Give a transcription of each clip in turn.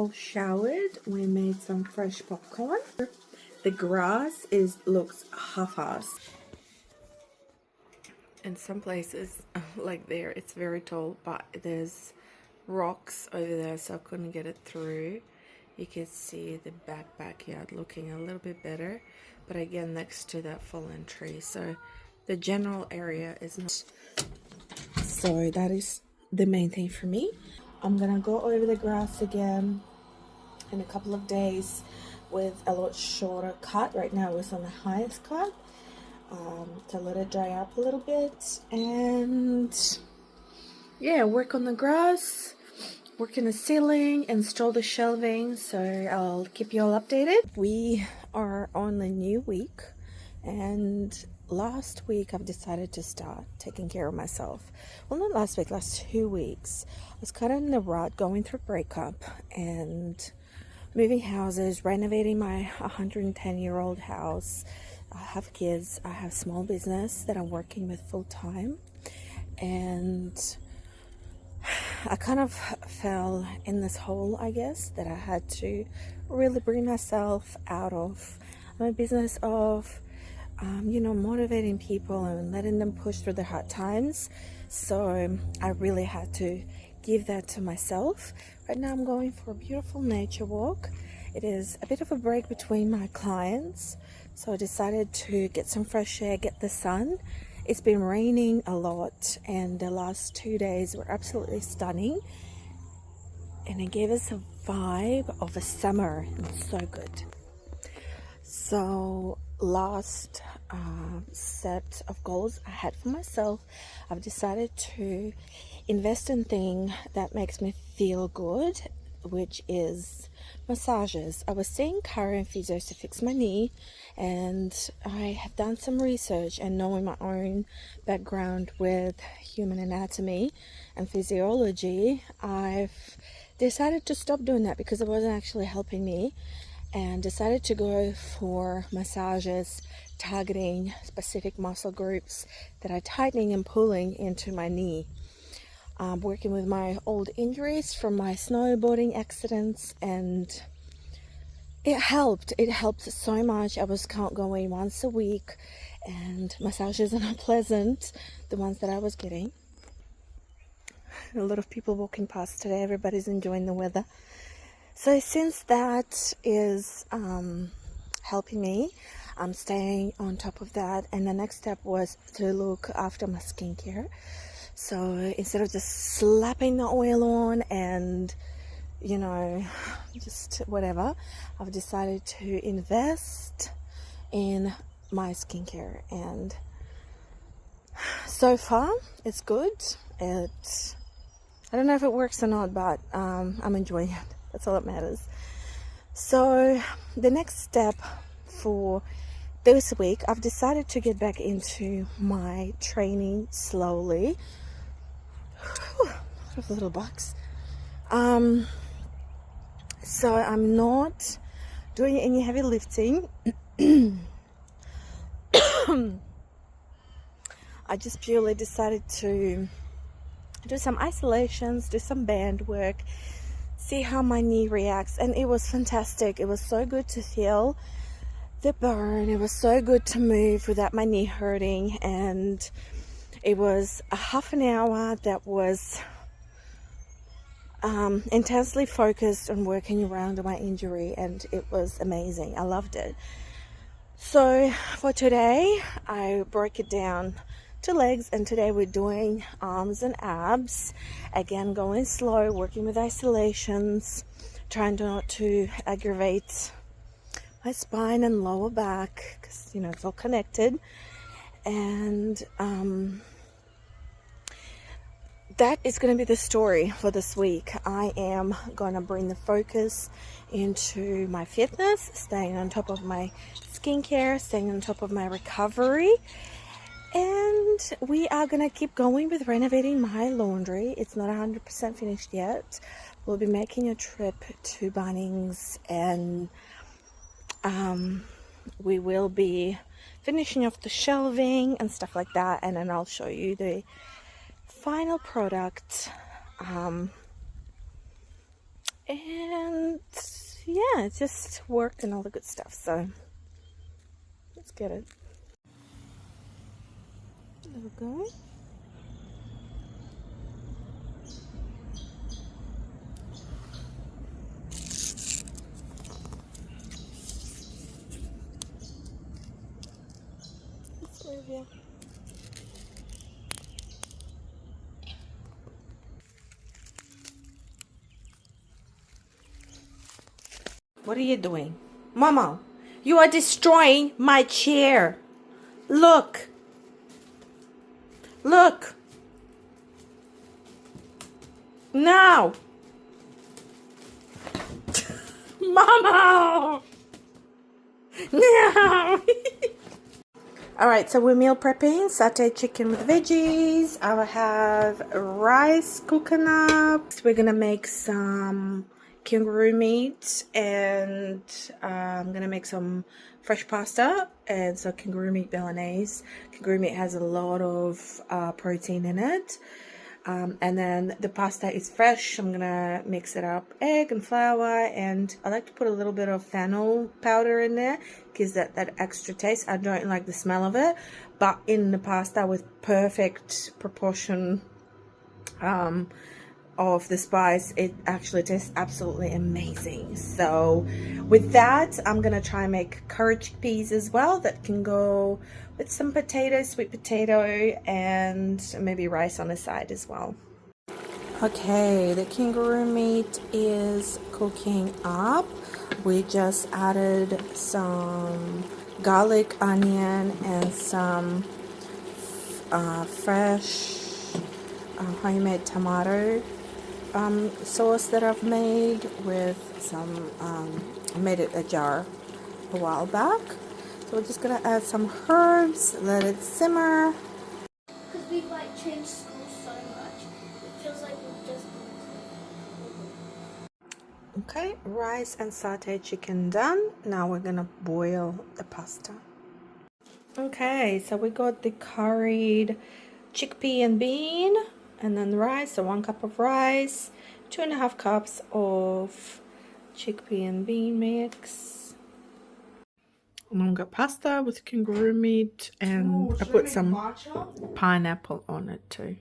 all showered. We made some fresh popcorn. The grass looks half-assed. In some places, like there, it's very tall, but there's rocks over there, so I couldn't get it through. You can see the backyard looking a little bit better, but again, next to that fallen tree. So the general area is not. So that is the main thing for me. I'm gonna go over the grass again in a couple of days with a lot shorter cut. Right now it's on the highest cut, to let it dry up a little bit, and yeah, work on the grass, work in the ceiling, install the shelving. So I'll keep you all updated. We are on a new week, and last week I've decided to start taking care of myself. Well, not last week, last 2 weeks. I was kind of in the rut, going through breakup and moving houses, renovating my 110-year-old house. I have kids, I have small business that I'm working with full time, and I kind of fell in this hole, I guess, that I had to really bring myself out of. My business of motivating people and letting them push through their hard times. So I really had to give that to myself. Right now I'm going for a beautiful nature walk. It is a bit of a break between my clients, so I decided to get some fresh air, get the sun. It's been raining a lot, and the last 2 days were absolutely stunning, and it gave us a vibe of a summer. It's so good. So last set of goals I had for myself, I've decided to invest in things that makes me feel good, which is massages. I was seeing Kara and physios to fix my knee, and I have done some research, and knowing my own background with human anatomy and physiology, I've decided to stop doing that because it wasn't actually helping me, and decided to go for massages targeting specific muscle groups that are tightening and pulling into my knee. Working with my old injuries from my snowboarding accidents, and it helped so much. I was going once a week, and massages are not pleasant, the ones that I was getting. A lot of people walking past today, everybody's enjoying the weather. So since that is helping me, I'm staying on top of that, and the next step was to look after my skincare. So instead of just slapping the oil on and just whatever, I've decided to invest in my skincare, and so far it's good. I don't know if it works or not, but I'm enjoying it. That's all that matters. So the next step for this week, I've decided to get back into my training slowly. Whew, a lot of little bugs. So I'm not doing any heavy lifting. I just purely decided to do some isolations, do some band work, see how my knee reacts, and it was fantastic. It was so good to feel the burn. It was so good to move without my knee hurting, and it was a half an hour that was intensely focused on working around my injury, and it was amazing. I loved it. So for today, I broke it down to legs, and today we're doing arms and abs. Again, going slow, working with isolations, trying not to aggravate my spine and lower back, because it's all connected. And that is going to be the story for this week. I am going to bring the focus into my fitness, staying on top of my skincare, staying on top of my recovery, and we are going to keep going with renovating my laundry. It's not 100% finished yet. We'll be making a trip to Bunnings, and we will be finishing off the shelving and stuff like that, and then I'll show you the final product And yeah, it just worked and all the good stuff. So let's get it. There we go. Let's move you. What are you doing? Mama, you are destroying my chair. Look. Look. Now. Mama. No. Alright, so we're meal prepping. Sauteed chicken with veggies. I will have rice cooking up. We're going to make some kangaroo meat, and I'm gonna make some fresh pasta and so kangaroo meat bolognese. Kangaroo meat has a lot of protein in it, and then the pasta is fresh. I'm gonna mix it up, egg and flour, and I like to put a little bit of fennel powder in there, gives that extra taste. I don't like the smell of it, but in the pasta with perfect proportion of the spice, it actually tastes absolutely amazing. So with that, I'm gonna try and make curry chickpeas as well that can go with some potatoes, sweet potato, and maybe rice on the side as well. Okay, the kangaroo meat is cooking up. We just added some garlic, onion, and some fresh homemade tomato sauce that I've made with some, I made it a jar a while back. So we're just gonna add some herbs, let it simmer. Because we've like changed schools so much, it feels like we've just... Okay, rice and sauteed chicken done. Now we're gonna boil the pasta. Okay, so we got the curried chickpea and bean, and then the rice. So 1 cup of rice, 2.5 cups of chickpea and bean mix. And then we got pasta with kangaroo meat, and I put some pineapple on it too.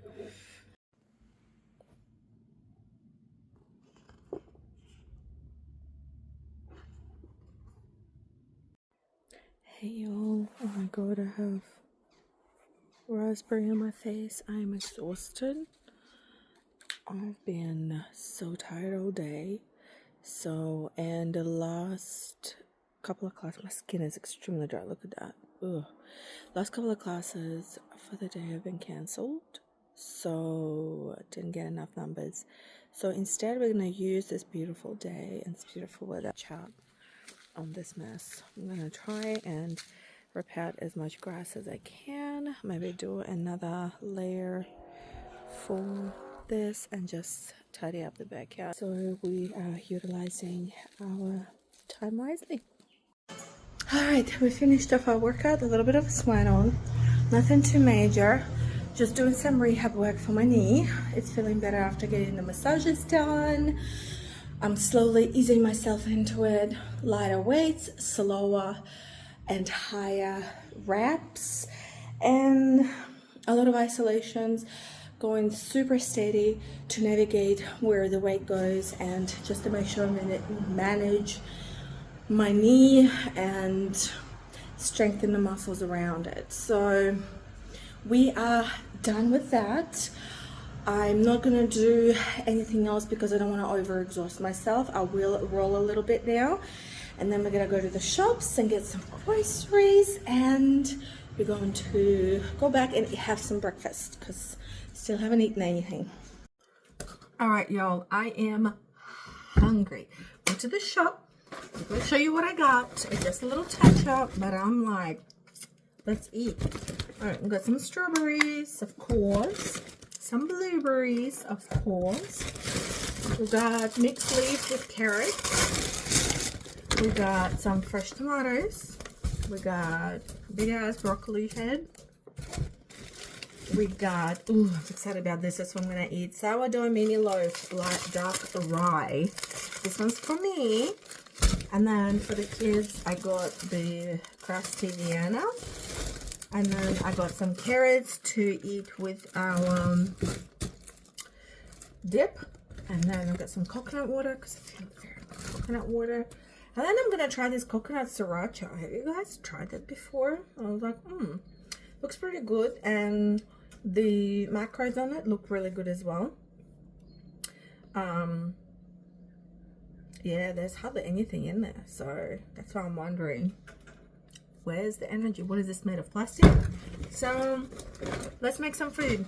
Hey y'all, oh my god, I have raspberry on my face. I am exhausted. I've been so tired all day. So, and the last couple of classes, my skin is extremely dry. Look at that. Ugh. Last couple of classes for the day have been cancelled. So, I didn't get enough numbers. So, instead, we're going to use this beautiful day and this beautiful weather chat on this mess. I'm going to try and rip out as much grass as I can. Maybe do another layer for this and just tidy up the backyard. So we are utilizing our time wisely. Alright, we finished off our workout. A little bit of a sweat on. Nothing too major. Just doing some rehab work for my knee. It's feeling better after getting the massages done. I'm slowly easing myself into it. Lighter weights, slower and higher reps, and a lot of isolations, going super steady to navigate where the weight goes and just to make sure I'm going to manage my knee and strengthen the muscles around it. So we are done with that. I'm not going to do anything else because I don't want to overexhaust myself. I will roll a little bit now, and then we're going to go to the shops and get some groceries, and we're going to go back and have some breakfast because still haven't eaten anything. All right, y'all, I am hungry. Went to the shop. I'm going to show you what I got. It's just a little touch up, but I'm like, let's eat. All right, we got some strawberries, of course. Some blueberries, of course. We got mixed leaves with carrots. We got some fresh tomatoes. We got big ass broccoli head. We got, ooh, I'm excited about this. That's what I'm gonna eat. Sourdough mini loaf, light dark rye. This one's for me. And then for the kids, I got the crusty Vienna. And then I got some carrots to eat with our dip. And then I've got some coconut water because I feel very good coconut water. And then I'm going to try this coconut sriracha. Have you guys tried it before? I was like, looks pretty good. And the macros on it look really good as well. Yeah, there's hardly anything in there. So that's why I'm wondering, where's the energy? What is this made of? Plastic? So let's make some food.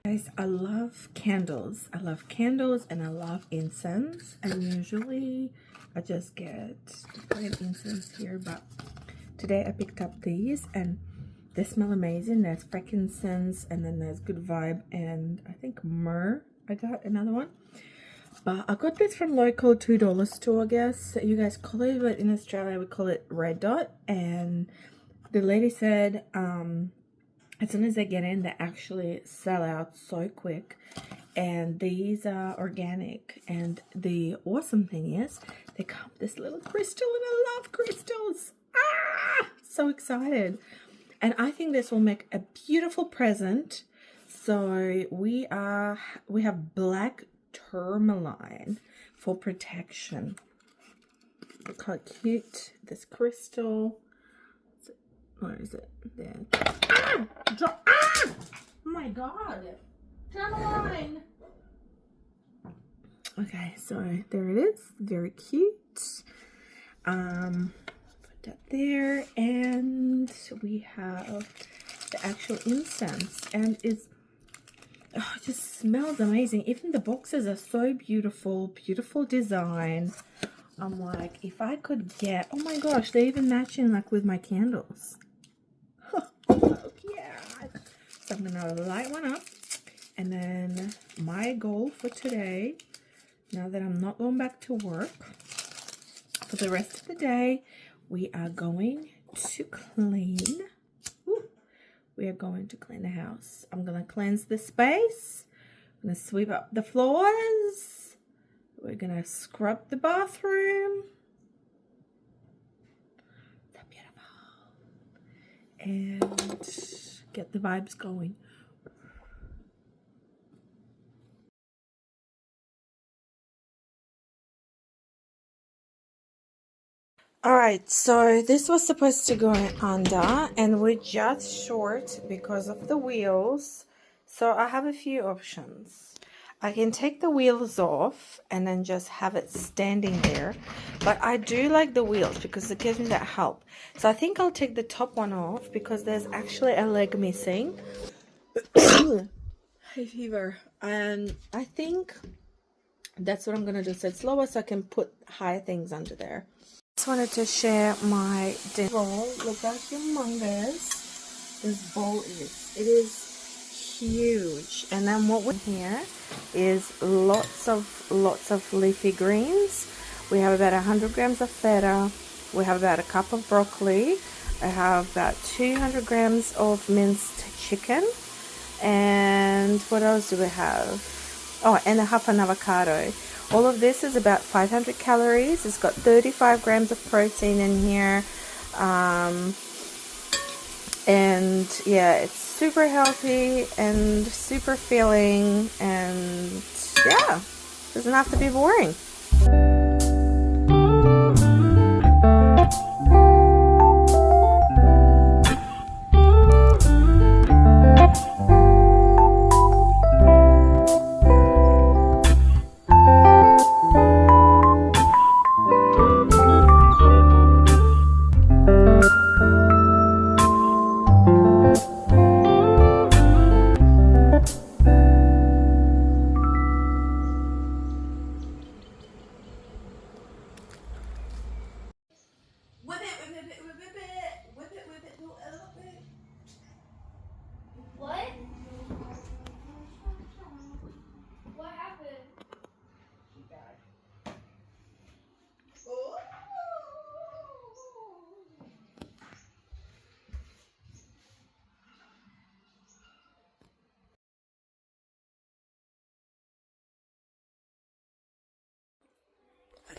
Guys, I love candles. I love candles and I love incense. And usually I just get plain incense here, but today I picked up these and they smell amazing. There's frankincense and then there's good vibe and I think myrrh. I got another one. But I got this from local $2 store, I guess you guys call it, but in Australia we call it Red Dot. And the lady said as soon as they get in, they actually sell out so quick. And these are organic. And the awesome thing is, they come with this little crystal, and I love crystals. Ah! So excited. And I think this will make a beautiful present. So we have black tourmaline for protection. Look how cute this crystal. Where is it? There. Ah! Drop. Ah! Oh my god. Tourmaline. Okay, so there it is. Very cute. Put that there, and we have the actual incense, and it just smells amazing. Even the boxes are so beautiful, beautiful design. I'm like, if I could get, oh my gosh, they even matching like with my candles. Oh yeah. So I'm gonna light one up, and then my goal for today, now that I'm not going back to work, for the rest of the day, we are going to clean. We are going to clean the house. I'm gonna cleanse the space. I'm gonna sweep up the floors. We're gonna scrub the bathroom. So beautiful. And get the vibes going. Alright, so this was supposed to go under and we're just short because of the wheels. So I have a few options. I can take the wheels off and then just have it standing there. But I do like the wheels because it gives me that help. So I think I'll take the top one off because there's actually a leg missing. Hay fever. And I think that's what I'm going to do. So it's lower so I can put higher things under there. Just wanted to share my dinner bowl. Look how humongous this bowl is. It is huge. And then what we here is lots of leafy greens. We have about 100 grams of feta. We have about a cup of broccoli. I have about 200 grams of minced chicken. And what else do we have? Oh, and a half an avocado. All of this is about 500 calories. It's got 35 grams of protein in here. And yeah, it's super healthy and super filling. And yeah, doesn't have to be boring. What? What happened?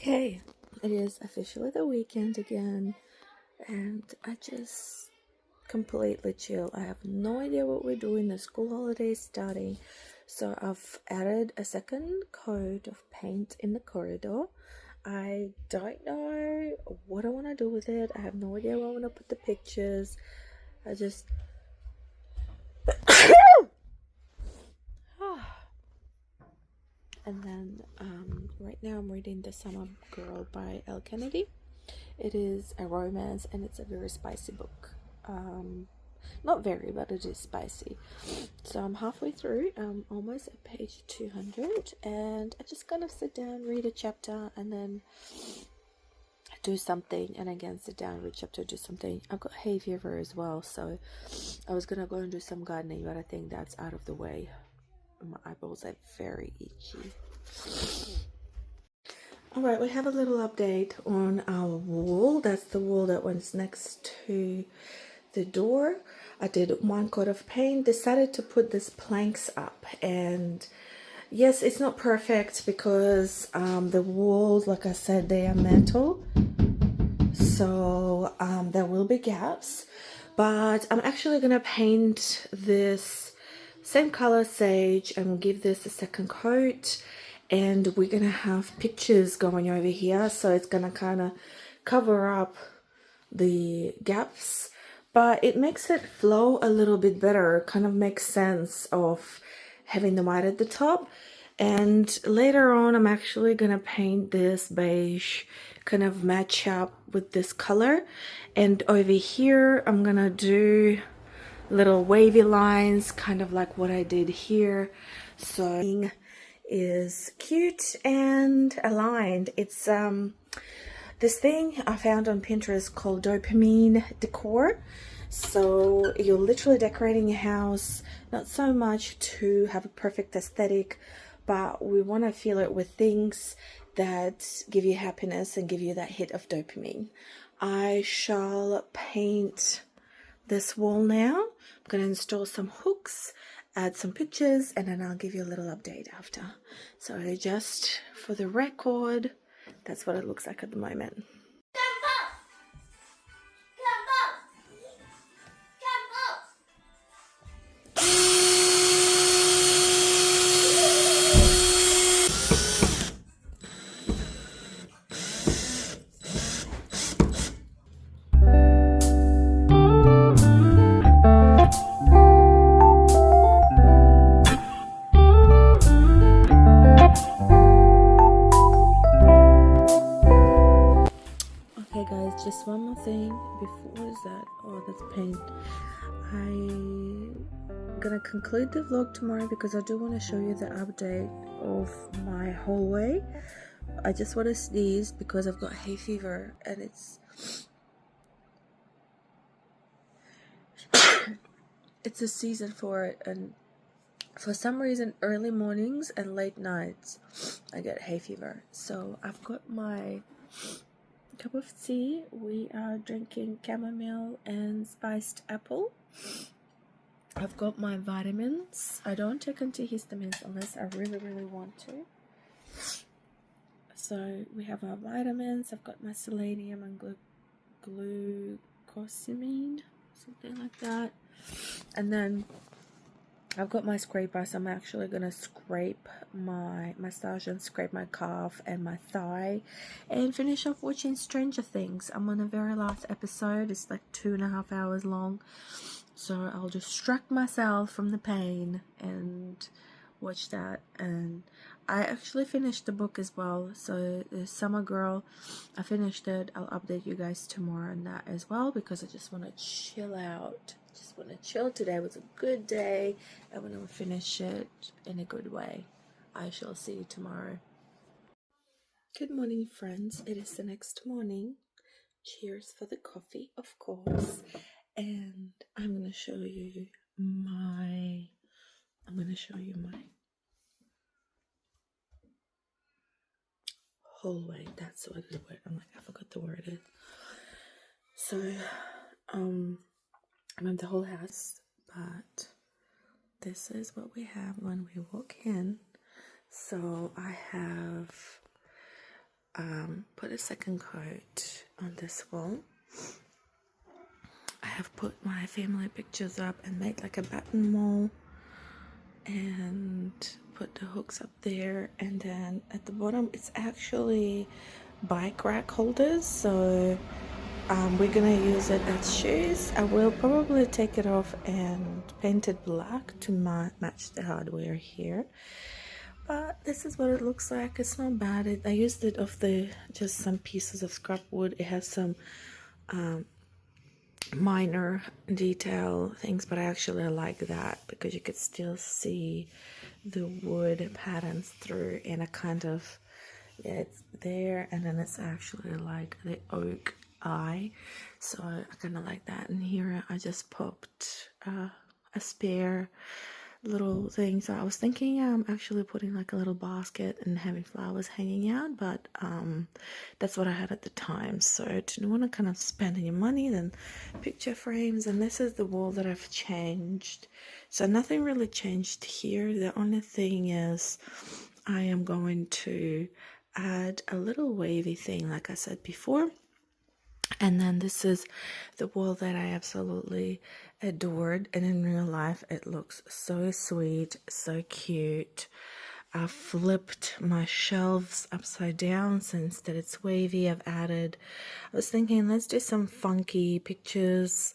Okay, it is officially the weekend again, and I just completely chill. I have no idea what we're doing. The school holiday is starting, so I've added a second coat of paint in the corridor. I don't know what I want to do with it. I have no idea where I want to put the pictures. I just and then right now I'm reading The Summer Girl by Elle Kennedy. It is a romance and it's a very spicy book. Not very, but it is spicy. So I'm halfway through. I'm almost at page 200, and I just kind of sit down, read a chapter, and then do something, and again sit down, read chapter, do something. I've got hay fever as well, so I was gonna go and do some gardening, but I think that's out of the way. My eyeballs are very itchy. Alright, we have a little update on our wall. That's the wall that was next to the door. I did one coat of paint, decided to put these planks up, and yes, it's not perfect because the walls, like I said, they are metal, so there will be gaps, but I'm actually gonna paint this same color sage and give this a second coat, and we're gonna have pictures going over here, so it's gonna kind of cover up the gaps, but it makes it flow a little bit better. Kind of makes sense of having the white at the top. And later on I'm actually gonna paint this beige, kind of match up with this color, and over here I'm gonna do little wavy lines, kind of like what I did here, so is cute and aligned. It's this thing I found on Pinterest called dopamine decor. So you're literally decorating your house, not so much to have a perfect aesthetic, but we want to feel it with things that give you happiness and give you that hit of dopamine. I shall paint this wall now. I'm going to install some hooks, add some pictures, and then I'll give you a little update after. So just for the record, that's what it looks like at the moment. Okay guys, just one more thing before that. Oh, that's paint. I'm gonna conclude the vlog tomorrow because I do want to show you the update of my hallway. I just want to sneeze because I've got hay fever and it's a season for it, and for some reason early mornings and late nights I get hay fever. So I've got my cup of tea. We are drinking chamomile and spiced apple. I've got my vitamins. I don't take antihistamines unless I really want to. So we have our vitamins. I've got my selenium and glucosamine, something like that. And then I've got my scraper, so I'm actually going to scrape my massage and scrape my calf and my thigh and finish off watching Stranger Things. I'm on the very last episode. It's like 2.5 hours long. So I'll distract myself from the pain and watch that. And I actually finished the book as well. So the Summer Girl, I finished it. I'll update you guys tomorrow on that as well because I just want to chill out. Just want to chill. Today was a good day. I want to finish it in a good way. I shall see you tomorrow. Good morning, friends. It is the next morning. Cheers for the coffee, of course. And I'm going to show you my hallway. That's what the word. I'm like, I forgot the word is. So, I'm in the whole house, but this is what we have when we walk in. So I have put a second coat on this wall. I have put my family pictures up and made like a button wall and put the hooks up there, and then at the bottom it's actually bike rack holders, so we're gonna use it as shoes. I will probably take it off and paint it black to match the hardware here, but this is what it looks like. It's not bad. I used it off just some pieces of scrap wood. It has some minor detail things, but I actually like that because you could still see the wood patterns through, and a kind of, yeah, it's there, and then it's actually like the oak eye, so I kind of like that. And here I just popped a spare little thing, so I was thinking actually putting like a little basket and having flowers hanging out, but that's what I had at the time. So didn't want to kind of spend any money, then picture frames. And this is the wall that I've changed, so nothing really changed here. The only thing is I am going to add a little wavy thing like I said before. And then this is the wall that I absolutely adored, and in real life it looks so sweet, so cute. I flipped my shelves upside down, so instead it's wavy, I was thinking let's do some funky pictures.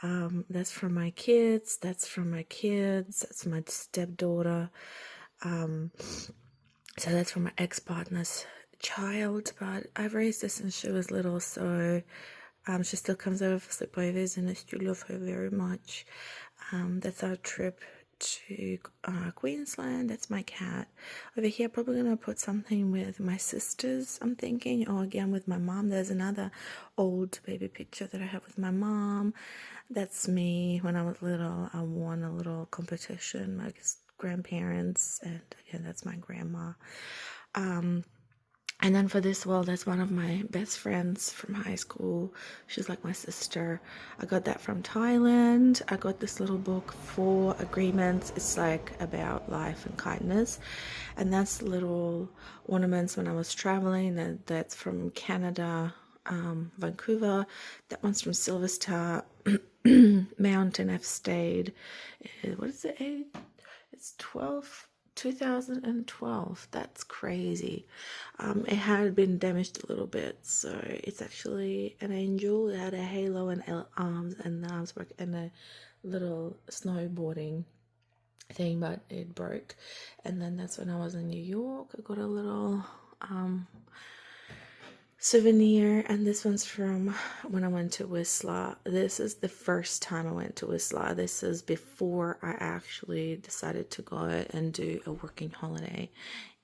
That's from my kids, that's from my kids, that's my stepdaughter, so that's from my ex-partner's child, but I've raised her since she was little, so she still comes over for sleepovers, and I still love her very much. That's our trip to Queensland. That's my cat. Over here, probably gonna put something with my sisters, I'm thinking, or again with my mom. There's another old baby picture that I have with my mom. That's me when I was little. I won a little competition, my grandparents, and again, that's my grandma. And then for this wall, that's one of my best friends from high school. She's like my sister. I got that from Thailand. I got this little book, 4 Agreements. It's like about life and kindness. And that's little ornaments when I was traveling. That's from Canada, Vancouver. That one's from Silver Star Mountain. I've stayed. What is the age? It's 2012. That's crazy. It had been damaged a little bit, so it's actually an angel. It had a halo and arms and the arms work and a little snowboarding thing, but it broke. And then that's when I was in New York. I got a little souvenir, and this one's from when I went to Whistler. This is the first time I went to Whistler. This is before I actually decided to go and do a working holiday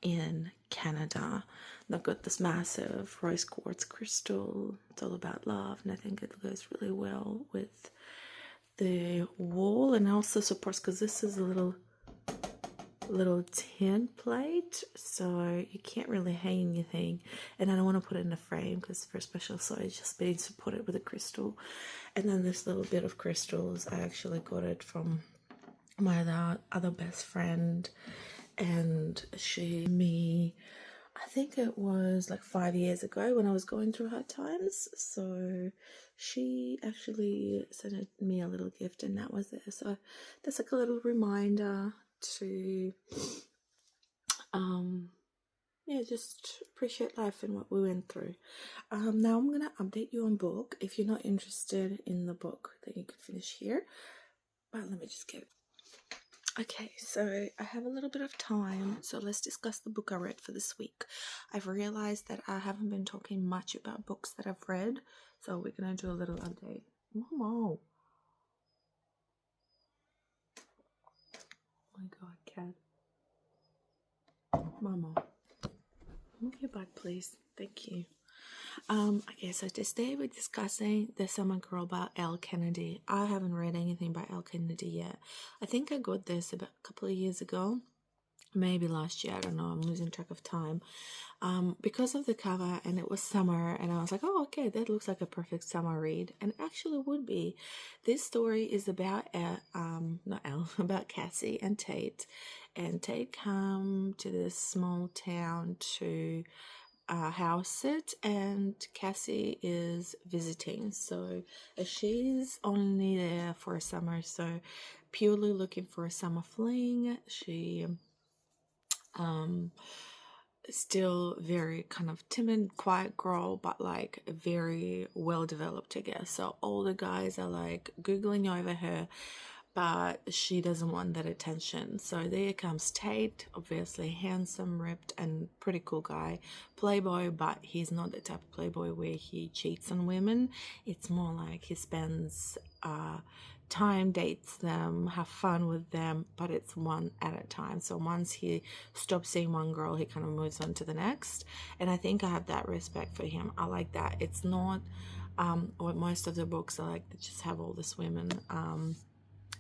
in Canada. And I've got this massive rose quartz crystal. It's all about love, and I think it goes really well with the wall, and also supports, because this is a little tin plate, so you can't really hang anything, and I don't want to put it in a frame because for special, so it's just being supported with a crystal. And then this little bit of crystals, I actually got it from my other best friend, and I think it was like 5 years ago when I was going through hard times, so she actually sent me a little gift, and that was there. So that's like a little reminder to just appreciate life and what we went through. Now I'm gonna update you on book. If you're not interested in the book, then you can finish here, but let me just get it. Okay, so I have a little bit of time, so let's discuss the book I read for this week. I've realized that I haven't been talking much about books that I've read, so we're gonna do a little update. Mama. Oh my god, cat. Mama. Move your butt, please. Thank you. Okay, so today we're discussing The Summer Girl by Elle Kennedy. I haven't read anything by Elle Kennedy yet. I think I got this about a couple of years ago. Maybe last year, I don't know, I'm losing track of time. Because of the cover, and it was summer, and I was like, oh, okay, that looks like a perfect summer read, and actually would be. This story is about about Cassie and Tate come to this small town to house sit, and Cassie is visiting. So she's only there for a summer, so purely looking for a summer fling. She still very kind of timid, quiet girl, but like very well developed, I guess. So all the guys are like googling over her, but she doesn't want that attention. So there comes Tate, obviously handsome, ripped, and pretty cool guy, playboy, but he's not the type of playboy where he cheats on women. It's more like he spends time, dates them, have fun with them, but it's one at a time. So once he stops seeing one girl, he kind of moves on to the next. And I think I have that respect for him. I like that. It's not what most of the books are like, they just have all this women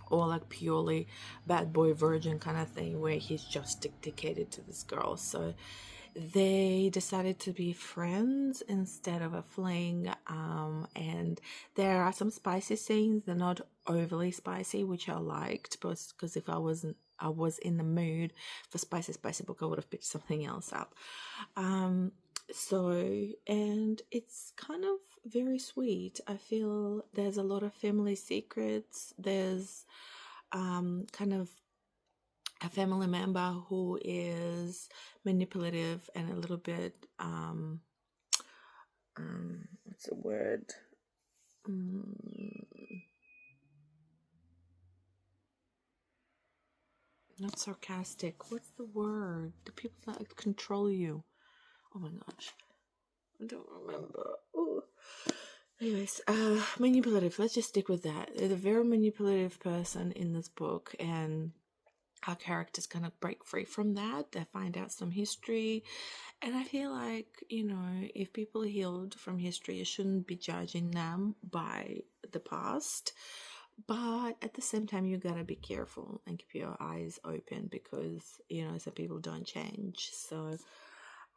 or like purely bad boy virgin kind of thing where he's just dedicated to this girl. So they decided to be friends instead of a fling, and there are some spicy scenes. They're not overly spicy, which I liked, because if I was in the mood for spicy book, I would have picked something else up. So, and it's kind of very sweet. I feel there's a lot of family secrets. There's kind of a family member who is manipulative and a little bit what's the word, not sarcastic, what's the word, the people that control you, oh my gosh, I don't remember. Ooh. Anyways, manipulative, let's just stick with that. There's a very manipulative person in this book, and our characters kind of break free from that. They find out some history, and I feel like, you know, if people healed from history, you shouldn't be judging them by the past, but at the same time you gotta be careful and keep your eyes open, because, you know, some people don't change. So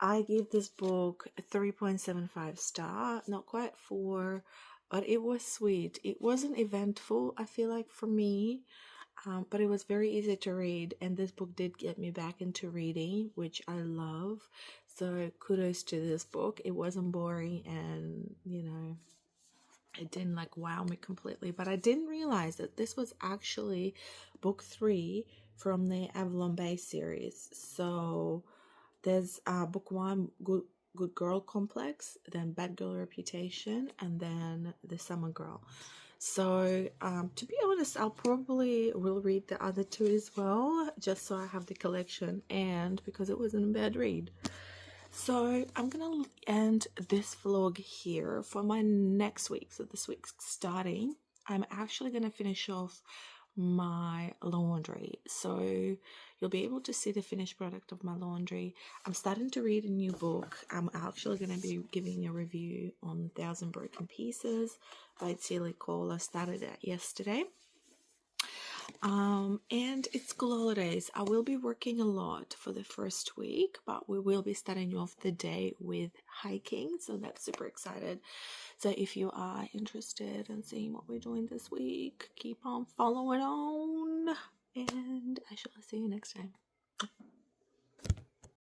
I give this book a 3.75 star, not quite 4, but it was sweet. It wasn't eventful, I feel like, for me, but it was very easy to read, and this book did get me back into reading, which I love. So kudos to this book. It wasn't boring, and, you know, it didn't like wow me completely, but I didn't realize that this was actually book 3 from the Avalon Bay series. So there's book 1, Good Girl Complex, then Bad Girl Reputation, and then The Summer Girl. So to be honest, I'll probably will read the other 2 as well, just so I have the collection, and because it wasn't a bad read. So I'm gonna end this vlog here for my next week. So this week's starting, I'm actually gonna finish off my laundry, so you'll be able to see the finished product of my laundry. I'm starting to read a new book. I'm actually going to be giving a review on 1,000 Broken Pieces by Tilly Cole. I started that yesterday. And it's school holidays. I will be working a lot for the first week, but we will be starting off the day with hiking, so that's super excited. So if you are interested in seeing what we're doing this week, keep on following on, and I shall see you next time.